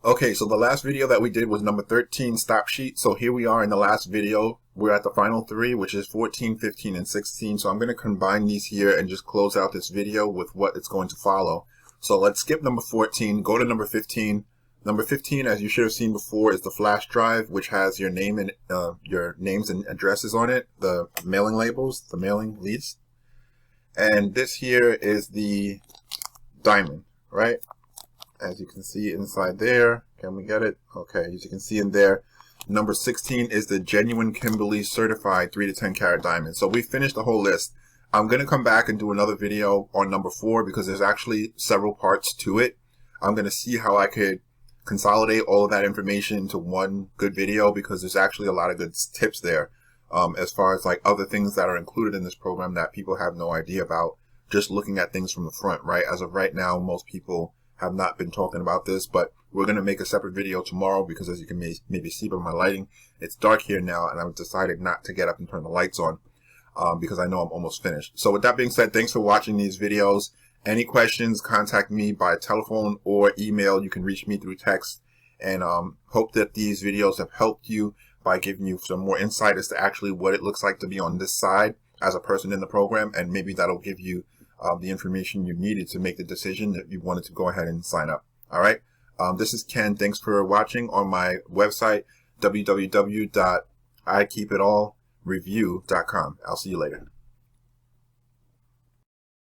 Okay, so the last video that we did was number 13, stop sheet. So here we are in the last video. We're at the final three, which is 14, 15, and 16. So I'm going to combine these here and just close out this video with what it's going to follow. So let's skip number 14, go to number 15. Number 15, as you should have seen before, is the flash drive, which has your name and your names and addresses on it, the mailing labels, the mailing leads. And this here is the diamond, right? As you can see inside there, can we get it? Okay, as you can see in there, number 16 is the genuine Kimberly certified 3 to 10 carat diamond. So we finished the whole list. I'm going to come back and do another video on number 4 because there's actually several parts to it. I'm going to see how I could consolidate all of that information into one good video because there's actually a lot of good tips there as far as like other things that are included in this program that people have no idea about just looking at things from the front, right? As of right now, most people have not been talking about this, but we're going to make a separate video tomorrow because as you can maybe see by my lighting, it's dark here now and I've decided not to get up and turn the lights on because I know I'm almost finished. So with that being said, thanks for watching these videos. Any questions, contact me by telephone or email. You can reach me through text, and hope that these videos have helped you by giving you some more insight as to actually what it looks like to be on this side as a person in the program, and maybe that'll give you the information you needed to make the decision that you wanted to go ahead and sign up. All right. This is Ken. Thanks for watching on my website, www.ikeepitallreview.com. I'll see you later.